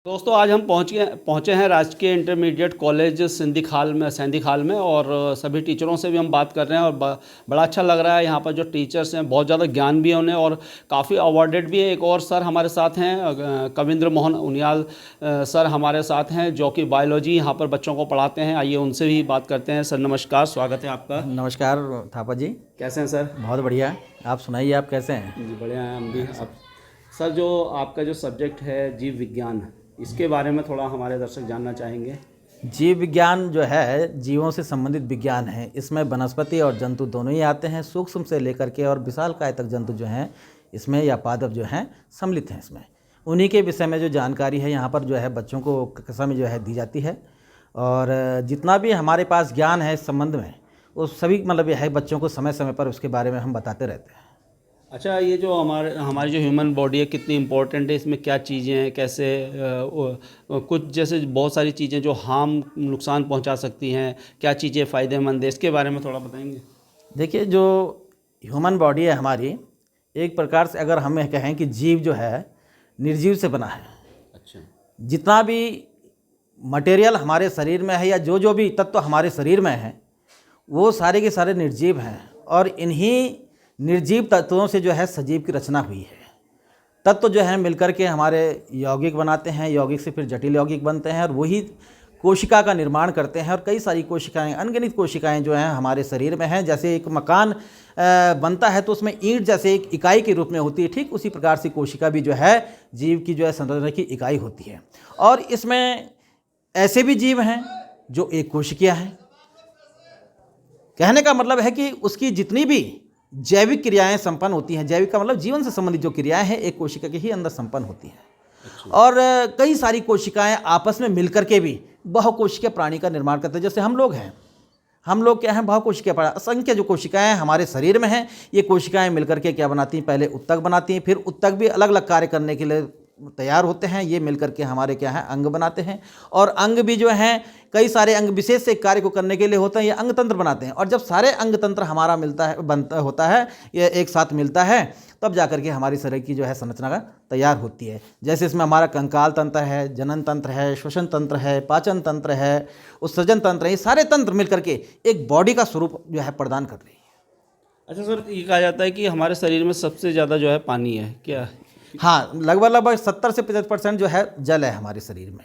दोस्तों आज हम पहुँचे हैं राजकीय इंटरमीडिएट कॉलेज सैंदी खाल में और सभी टीचरों से भी हम बात कर रहे हैं और बड़ा अच्छा लग रहा है। यहाँ पर जो टीचर्स हैं बहुत ज़्यादा ज्ञान भी है उन्हें और काफ़ी अवॉर्डेड भी है। एक और सर हमारे साथ हैं कविंद्र मोहन उनियाल सर हमारे साथ हैं जो कि बायोलॉजी यहाँ पर बच्चों को पढ़ाते हैं। आइए उनसे भी बात करते हैं। सर नमस्कार, स्वागत है आपका। नमस्कार थापा जी, कैसे हैं सर? बहुत बढ़िया। आप सुनाइए, आप कैसे हैं? जी बढ़िया हैं हम भी। आप सर जो आपका जो सब्जेक्ट है जीव विज्ञान, इसके बारे में थोड़ा हमारे दर्शक जानना चाहेंगे। जीव विज्ञान जो है जीवों से संबंधित विज्ञान है। इसमें वनस्पति और जंतु दोनों ही आते हैं, सूक्ष्म से लेकर के और विशालकाय तक जंतु जो हैं इसमें या पादप जो हैं सम्मिलित हैं इसमें। उन्हीं के विषय में जो जानकारी है यहाँ पर जो है बच्चों को कक्षा में जो है दी जाती है। और जितना भी हमारे पास ज्ञान है इस संबंध में वो सभी मतलब यह है बच्चों को समय समय पर उसके बारे में हम बताते रहते हैं। अच्छा, ये जो हमारी जो ह्यूमन बॉडी है कितनी इम्पोर्टेंट है, इसमें क्या चीज़ें हैं, कैसे कुछ जैसे बहुत सारी चीज़ें जो नुकसान पहुंचा सकती हैं, क्या चीज़ें फ़ायदेमंद है, इसके बारे में थोड़ा बताएंगे। देखिए, जो ह्यूमन बॉडी है हमारी, एक प्रकार से अगर हम कहें कि जीव जो है निर्जीव से बना है। अच्छा। जितना भी मटेरियल हमारे शरीर में है या जो भी तत्व हमारे शरीर में है वो सारे के सारे निर्जीव हैं और इन्हीं निर्जीव तत्वों से जो है सजीव की रचना हुई है। तत्व जो है मिलकर के हमारे यौगिक बनाते हैं, यौगिक से फिर जटिल यौगिक बनते हैं और वही कोशिका का निर्माण करते हैं। और कई सारी कोशिकाएं, अनगिनत कोशिकाएं जो हैं हमारे शरीर में हैं। जैसे एक मकान बनता है तो उसमें ईंट जैसे एक इकाई के रूप में होती है, ठीक उसी प्रकार से कोशिका भी जो है जीव की जो है संरचना की इकाई होती है। और इसमें ऐसे भी जीव हैं जो एक कोशिकीय हैं। कहने का मतलब है कि उसकी जितनी भी जैविक क्रियाएं संपन्न होती हैं, जैविक का मतलब जीवन से संबंधित जो क्रियाएं हैं एक कोशिका के ही अंदर संपन्न होती हैं। अच्छा। और कई सारी कोशिकाएं आपस में मिलकर के भी बहुकोशिकीय प्राणी का निर्माण करते हैं। जैसे हम लोग हैं, हम लोग क्या हैं, बहुकोशिकीय प्राणी। असंख्य जो कोशिकाएं हमारे शरीर में हैं, ये कोशिकाएं मिलकर के क्या बनाती हैं, पहले उत्तक बनाती हैं, फिर उत्तक भी अलग अलग कार्य करने के लिए तैयार होते हैं। ये मिलकर के हमारे क्या है अंग बनाते हैं और अंग भी जो हैं कई सारे अंग विशेष से कार्य को करने के लिए होते हैं, ये अंग तंत्र बनाते हैं। और जब सारे अंग तंत्र हमारा होता है, ये एक साथ मिलता है, तब जाकर के हमारी शरीर की जो है संरचना का तैयार होती है। जैसे इसमें हमारा कंकाल तंत्र है, जनन तंत्र है, श्वसन तंत्र है, पाचन तंत्र है, उत्सर्जन तंत्र है। ये सारे तंत्र मिलकर के एक बॉडी का स्वरूप जो है प्रदान कर रही है। अच्छा सर, ये कहा जाता है कि हमारे शरीर में सबसे ज़्यादा जो है पानी है, क्या? हाँ, लगभग 70 से 75% जो है जल है हमारे शरीर में।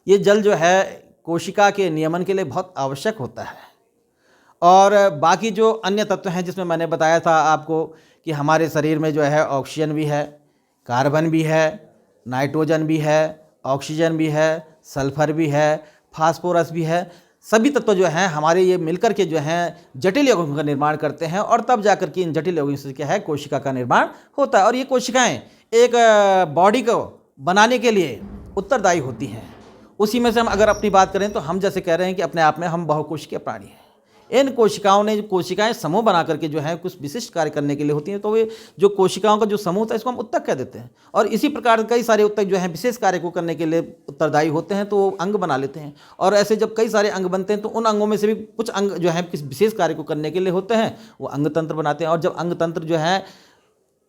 ये जल जो है कोशिका के नियमन के लिए बहुत आवश्यक होता है। और बाकी जो अन्य तत्व हैं जिसमें मैंने बताया था आपको कि हमारे शरीर में जो है ऑक्सीजन भी है, कार्बन भी है, नाइट्रोजन भी है, ऑक्सीजन भी है, सल्फर भी है, फास्फोरस भी है। सभी तत्व जो हैं हमारे ये मिलकर के जो हैं जटिल यौगिकों का निर्माण करते हैं और तब जाकर के इन जटिल यौगिकों से क्या है कोशिका का निर्माण होता है। और ये कोशिकाएं एक बॉडी को बनाने के लिए उत्तरदायी होती हैं। उसी में से हम अगर अपनी बात करें तो हम जैसे कह रहे हैं कि अपने आप में हम बहुकोशिकीय प्राणी हैं। इन कोशिकाओं ने कोशिकाएं समूह बना करके जो है कुछ विशिष्ट कार्य करने के लिए होती हैं, तो वे जो कोशिकाओं का जो समूह होता है इसको हम उत्तक कह देते हैं। और इसी प्रकार कई सारे उत्तक जो हैं विशेष कार्य को करने के लिए उत्तरदायी होते हैं, तो वो अंग बना लेते हैं। और ऐसे जब कई सारे अंग बनते हैं तो उन अंगों में से भी कुछ अंग जो है किस विशेष कार्य को करने के लिए होते हैं, वो अंग तंत्र बनाते हैं। और जब अंग तंत्र जो है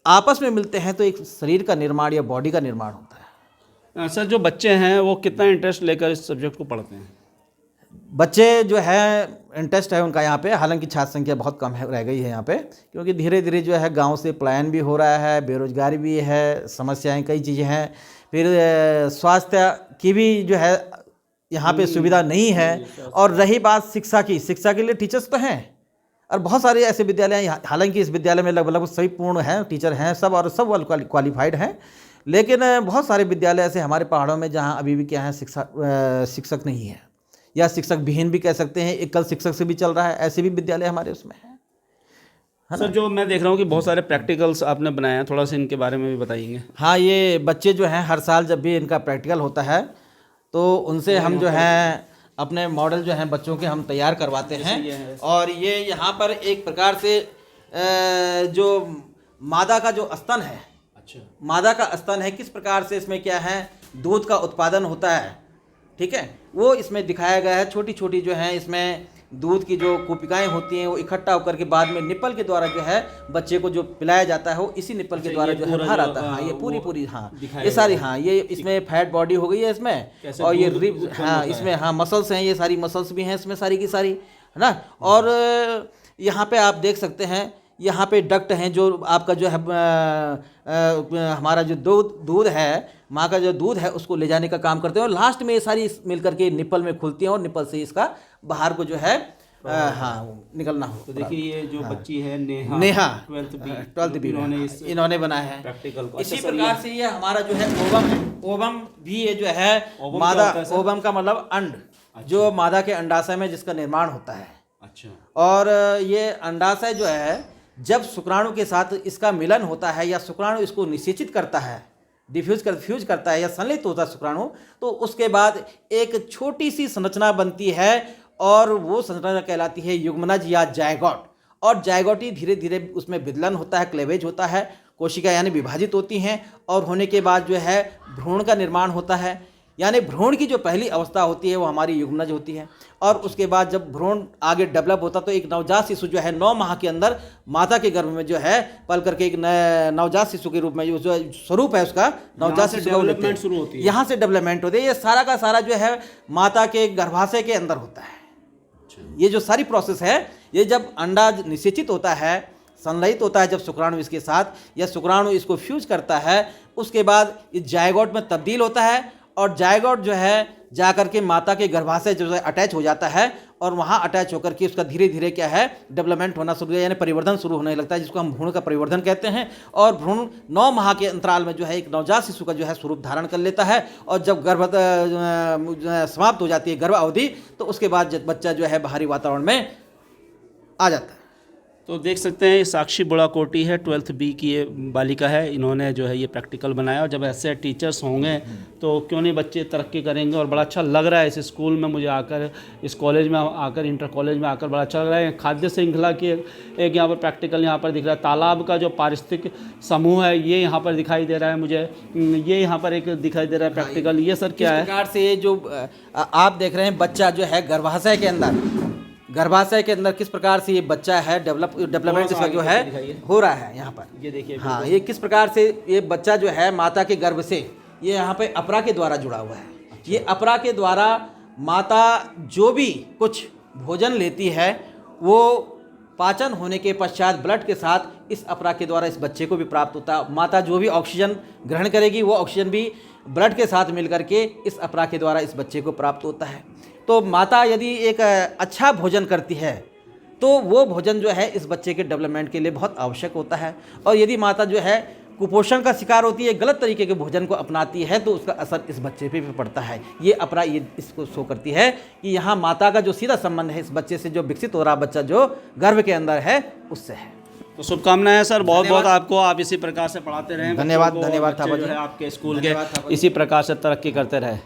आपस में मिलते हैं तो एक शरीर का निर्माण या बॉडी का निर्माण होता है। सर जो बच्चे हैं वो कितना इंटरेस्ट लेकर इस सब्जेक्ट को पढ़ते हैं? बच्चे जो है इंटरेस्ट है उनका यहाँ पे, हालांकि छात्र संख्या बहुत कम रह गई है यहाँ पे, क्योंकि धीरे धीरे जो है गांव से पलायन भी हो रहा है, बेरोजगारी भी है, समस्याएं कई चीज़ें हैं, फिर स्वास्थ्य की भी जो है यहाँ पे सुविधा नहीं है। और रही बात शिक्षा की, शिक्षा के लिए टीचर्स तो हैं और बहुत सारे ऐसे विद्यालय हैं, हालांकि इस विद्यालय में लगभग सभी पूर्ण हैं, टीचर हैं सब और सब क्वालिफाइड हैं। लेकिन बहुत सारे विद्यालय ऐसे हमारे पहाड़ों में जहाँ अभी भी क्या है शिक्षक नहीं है या शिक्षक विहीन भी कह सकते हैं, एकल शिक्षक से भी चल रहा है, ऐसे भी विद्यालय हमारे उसमें है। सर जो मैं देख रहा हूँ कि बहुत सारे प्रैक्टिकल्स आपने बनाए हैं, थोड़ा सा इनके बारे में भी बताइए। हाँ, ये बच्चे जो हैं हर साल जब भी इनका प्रैक्टिकल होता है तो उनसे हम जो हैं अपने मॉडल जो हैं बच्चों के हम तैयार करवाते हैं। और ये यहाँ पर एक प्रकार से जो मादा का जो स्तन है, अच्छा, मादा का स्तन है, किस प्रकार से इसमें क्या है दूध का उत्पादन होता है, ठीक है, वो इसमें दिखाया गया है। छोटी छोटी जो है इसमें दूध की जो कोशिकाएं होती हैं वो इकट्ठा होकर के बाद में निप्पल के द्वारा जो है बच्चे को जो पिलाया जाता है वो इसी निप्पल के द्वारा जो है बाहर आता है। हाँ, ये पूरी हाँ ये सारी, हाँ ये इसमें फैट बॉडी हो गई है इसमें, और ये रिब, हाँ इसमें हाँ मसल्स हैं, ये सारी मसल्स भी हैं इसमें सारी की सारी, है ना। और यहाँ पे आप देख सकते हैं यहाँ पे डक्ट हैं जो आपका जो है हमारा जो दूध है, माँ का जो दूध है उसको ले जाने का काम करते हैं, और लास्ट में ये सारी मिल करके निप्पल में खुलती हैं और निप्पल से इसका बाहर को जो है हाँ निकलना हो। तो देखिए ये जो बच्ची है नेहा 12th बी इन्होंने बनाया है प्रैक्टिकल को। इसी प्रकार से ये हमारा जो है ओवम है, ओवम भी ये जो है मादा, ओवम का मतलब अंड, जो मादा के अंडाशय में जिसका निर्माण होता है। अच्छा। और ये अंडाशय जो है जब शुक्राणु के साथ इसका मिलन होता है या शुक्राणु इसको निषेचित करता है, फ्यूज करता है या संलिप्त होता है शुक्राणु, तो उसके बाद एक छोटी सी संरचना बनती है और वो संरचना कहलाती है युग्मनज या जायगोट। और जायगोट ही धीरे धीरे उसमें विदलन होता है, क्लेवेज होता है, कोशिका यानी विभाजित होती हैं, और होने के बाद जो है भ्रूण का निर्माण होता है। यानी भ्रूण की जो पहली अवस्था होती है वो हमारी युग्मनज होती है, और उसके बाद जब भ्रूण आगे डेवलप होता तो एक नवजात शिशु जो है 9 माह के अंदर माता के गर्भ में जो है पल करके एक नवजात शिशु के रूप में जो स्वरूप है उसका नवजात शिशु का डेवलपमेंट शुरू होती है, यहाँ से डेवलपमेंट होती है। ये सारा का सारा जो है माता के गर्भाशय के अंदर होता है। ये जो सारी प्रोसेस है, ये जब अंडा निषेचित होता है, संलयित होता है जब शुक्राणु इसके साथ, या शुक्राणु इसको फ्यूज करता है, उसके बाद ये जायगोट में तब्दील होता है, और जायगोट जो है जाकर के माता के गर्भाशय जो है अटैच हो जाता है, और वहाँ अटैच होकर के उसका धीरे धीरे क्या है डेवलपमेंट होना शुरू, यानी परिवर्धन शुरू होने लगता है, जिसको हम भ्रूण का परिवर्धन कहते हैं। और भ्रूण 9 माह के अंतराल में जो है एक नवजात शिशु का जो है स्वरूप धारण कर लेता है, और जब गर्भ समाप्त हो जाती है गर्भ अवधि, तो उसके बाद बच्चा जो है बाहरी वातावरण में आ जाता है। तो देख सकते हैं साक्षी बुढ़ाकोटी है, 12th बी की ये बालिका है, इन्होंने जो है ये प्रैक्टिकल बनाया। और जब ऐसे टीचर्स होंगे तो क्यों नहीं बच्चे तरक्की करेंगे। और बड़ा अच्छा लग रहा है इस स्कूल में मुझे आकर, इस कॉलेज में आकर, इंटर कॉलेज में आकर बड़ा अच्छा लग रहा है। खाद्य श्रृंखला की एक यहाँ पर प्रैक्टिकल यहाँ पर दिख रहा है। तालाब का जो पारिस्थितिक समूह है ये यहाँ पर दिखाई दे रहा है मुझे, ये यहाँ पर एक दिखाई दे रहा है प्रैक्टिकल। ये सर क्या है? इस प्रकार से जो आप देख रहे हैं बच्चा जो है गर्भाशय के अंदर किस प्रकार से ये बच्चा है डेवलपमेंट इसका जो है हो रहा है यहाँ पर। ये देखिए, हाँ, ये किस प्रकार से ये बच्चा जो है माता के गर्भ से ये यहाँ पे अपरा के द्वारा जुड़ा हुआ है। अच्छा। ये अपरा के द्वारा माता जो भी कुछ भोजन लेती है वो पाचन होने के पश्चात ब्लड के साथ इस अपरा के द्वारा इस बच्चे को भी प्राप्त होता है। माता जो भी ऑक्सीजन ग्रहण करेगी वो ऑक्सीजन भी ब्लड के साथ मिल करके इस अपरा के द्वारा इस बच्चे को प्राप्त होता है। तो माता यदि एक अच्छा भोजन करती है तो वो भोजन जो है इस बच्चे के डेवलपमेंट के लिए बहुत आवश्यक होता है। और यदि माता जो है कुपोषण का शिकार होती है, गलत तरीके के भोजन को अपनाती है, तो उसका असर इस बच्चे पे भी पड़ता है। ये अपरा ये इसको शो करती है कि यहाँ माता का जो सीधा संबंध है इस बच्चे से, जो विकसित हो रहा बच्चा जो गर्भ के अंदर है उससे है। तो शुभकामनाएं सर, बहुत बहुत आपको, आप इसी प्रकार से पढ़ाते रहें। धन्यवाद था जो है आपके स्कूल के इसी प्रकार से तरक्की करते रहे।